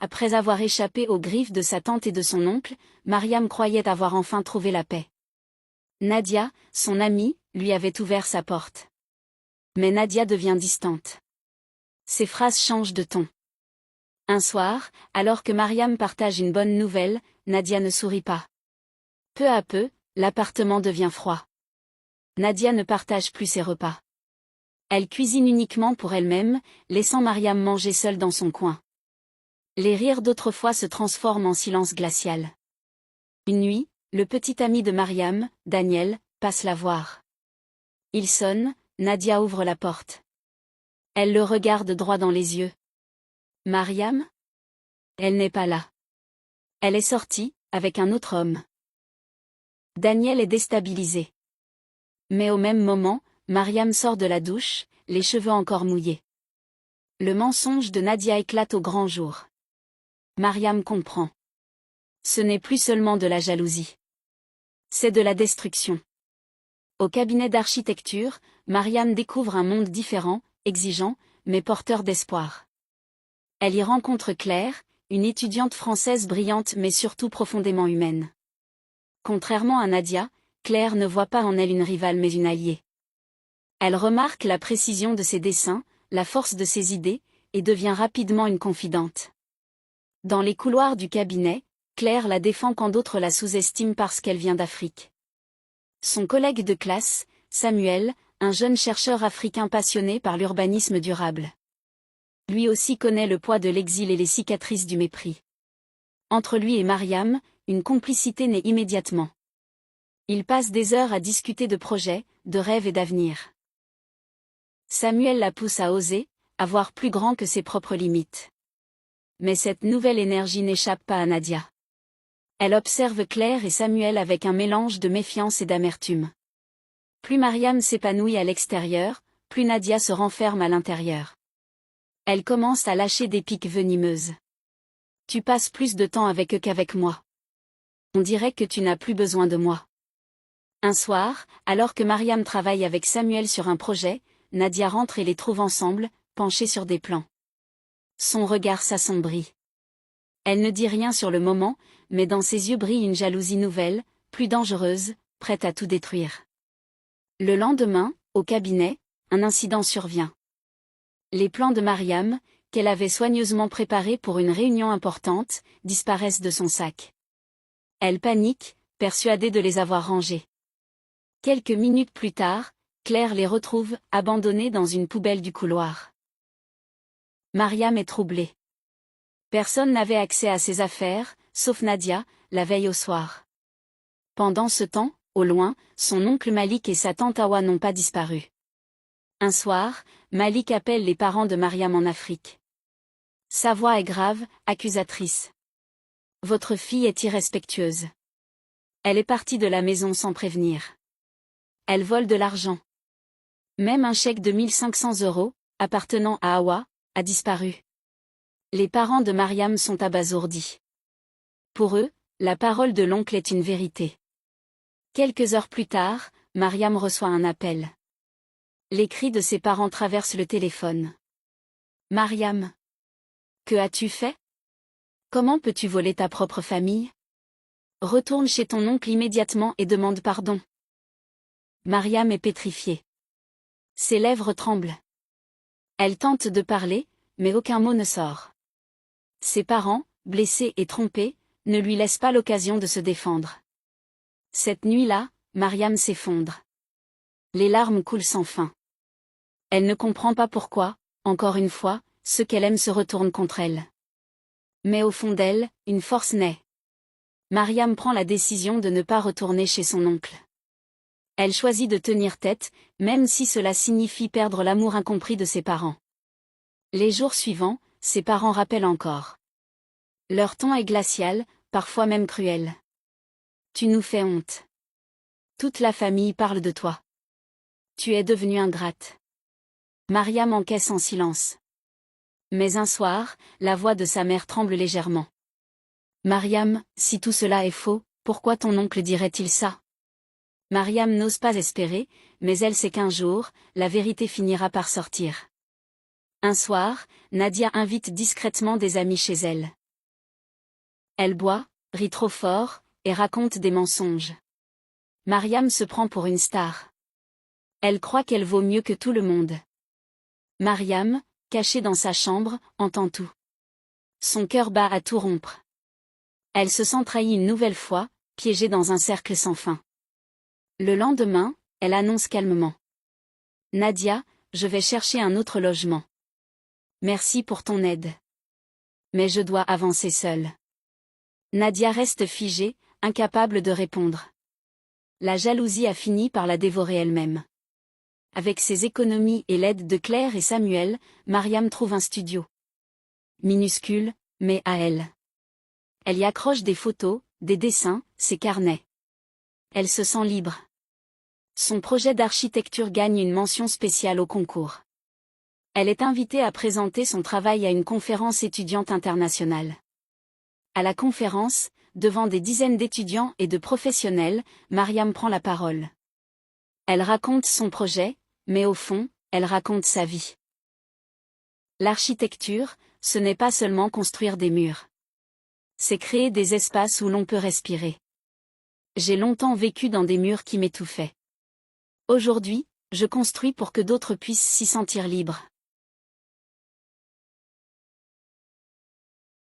Après avoir échappé aux griffes de sa tante et de son oncle, Mariam croyait avoir enfin trouvé la paix. Nadia, son amie, lui avait ouvert sa porte. Mais Nadia devient distante. Ses phrases changent de ton. Un soir, alors que Mariam partage une bonne nouvelle, Nadia ne sourit pas. Peu à peu, l'appartement devient froid. Nadia ne partage plus ses repas. Elle cuisine uniquement pour elle-même, laissant Mariam manger seule dans son coin. Les rires d'autrefois se transforment en silence glacial. Une nuit, le petit ami de Mariam, Daniel, passe la voir. Il sonne, Nadia ouvre la porte. Elle le regarde droit dans les yeux. Mariam? Elle n'est pas là. Elle est sortie, avec un autre homme. Daniel est déstabilisé. Mais au même moment, Mariam sort de la douche, les cheveux encore mouillés. Le mensonge de Nadia éclate au grand jour. Mariam comprend. Ce n'est plus seulement de la jalousie. C'est de la destruction. Au cabinet d'architecture, Mariam découvre un monde différent, exigeant, mais porteur d'espoir. Elle y rencontre Claire, une étudiante française brillante mais surtout profondément humaine. Contrairement à Nadia, Claire ne voit pas en elle une rivale mais une alliée. Elle remarque la précision de ses dessins, la force de ses idées, et devient rapidement une confidente. Dans les couloirs du cabinet, Claire la défend quand d'autres la sous-estiment parce qu'elle vient d'Afrique. Son collègue de classe, Samuel, un jeune chercheur africain passionné par l'urbanisme durable. Lui aussi connaît le poids de l'exil et les cicatrices du mépris. Entre lui et Mariam, une complicité naît immédiatement. Ils passent des heures à discuter de projets, de rêves et d'avenir. Samuel la pousse à oser, à voir plus grand que ses propres limites. Mais cette nouvelle énergie n'échappe pas à Nadia. Elle observe Claire et Samuel avec un mélange de méfiance et d'amertume. Plus Mariam s'épanouit à l'extérieur, plus Nadia se renferme à l'intérieur. Elle commence à lâcher des piques venimeuses. Tu passes plus de temps avec eux qu'avec moi. On dirait que tu n'as plus besoin de moi. Un soir, alors que Mariam travaille avec Samuel sur un projet, Nadia rentre et les trouve ensemble, penchés sur des plans. Son regard s'assombrit. Elle ne dit rien sur le moment, mais dans ses yeux brille une jalousie nouvelle, plus dangereuse, prête à tout détruire. Le lendemain, au cabinet, un incident survient. Les plans de Mariam, qu'elle avait soigneusement préparés pour une réunion importante, disparaissent de son sac. Elle panique, persuadée de les avoir rangés. Quelques minutes plus tard, Claire les retrouve, abandonnés dans une poubelle du couloir. Mariam est troublée. Personne n'avait accès à ses affaires, sauf Nadia, la veille au soir. Pendant ce temps, au loin, son oncle Malik et sa tante Hawa n'ont pas disparu. Un soir, Malik appelle les parents de Mariam en Afrique. Sa voix est grave, accusatrice. Votre fille est irrespectueuse. Elle est partie de la maison sans prévenir. Elle vole de l'argent. Même un chèque de 1500 €, appartenant à Hawa, a disparu. Les parents de Mariam sont abasourdis. Pour eux, la parole de l'oncle est une vérité. Quelques heures plus tard, Mariam reçoit un appel. Les cris de ses parents traversent le téléphone. Mariam. Que as-tu fait? Comment peux-tu voler ta propre famille? Retourne chez ton oncle immédiatement et demande pardon. Mariam est pétrifiée. Ses lèvres tremblent. Elle tente de parler, mais aucun mot ne sort. Ses parents, blessés et trompés, ne lui laissent pas l'occasion de se défendre. Cette nuit-là, Mariam s'effondre. Les larmes coulent sans fin. Elle ne comprend pas pourquoi, encore une fois, ceux qu'elle aime se retournent contre elle. Mais au fond d'elle, une force naît. Mariam prend la décision de ne pas retourner chez son oncle. Elle choisit de tenir tête, même si cela signifie perdre l'amour incompris de ses parents. Les jours suivants, ses parents rappellent encore. Leur ton est glacial, parfois même cruel. Tu nous fais honte. Toute la famille parle de toi. Tu es devenue ingrate. Mariam encaisse en silence. Mais un soir, la voix de sa mère tremble légèrement. Mariam, si tout cela est faux, pourquoi ton oncle dirait-il ça? Mariam n'ose pas espérer, mais elle sait qu'un jour, la vérité finira par sortir. Un soir, Nadia invite discrètement des amis chez elle. Elle boit, rit trop fort, et raconte des mensonges. Mariam se prend pour une star. Elle croit qu'elle vaut mieux que tout le monde. Mariam, cachée dans sa chambre, entend tout. Son cœur bat à tout rompre. Elle se sent trahie une nouvelle fois, piégée dans un cercle sans fin. Le lendemain, elle annonce calmement. Nadia, je vais chercher un autre logement. Merci pour ton aide. Mais je dois avancer seule. Nadia reste figée, incapable de répondre. La jalousie a fini par la dévorer elle-même. Avec ses économies et l'aide de Claire et Samuel, Mariam trouve un studio. Minuscule, mais à elle. Elle y accroche des photos, des dessins, ses carnets. Elle se sent libre. Son projet d'architecture gagne une mention spéciale au concours. Elle est invitée à présenter son travail à une conférence étudiante internationale. À la conférence, devant des dizaines d'étudiants et de professionnels, Mariam prend la parole. Elle raconte son projet, mais au fond, elle raconte sa vie. L'architecture, ce n'est pas seulement construire des murs. C'est créer des espaces où l'on peut respirer. J'ai longtemps vécu dans des murs qui m'étouffaient. Aujourd'hui, je construis pour que d'autres puissent s'y sentir libres.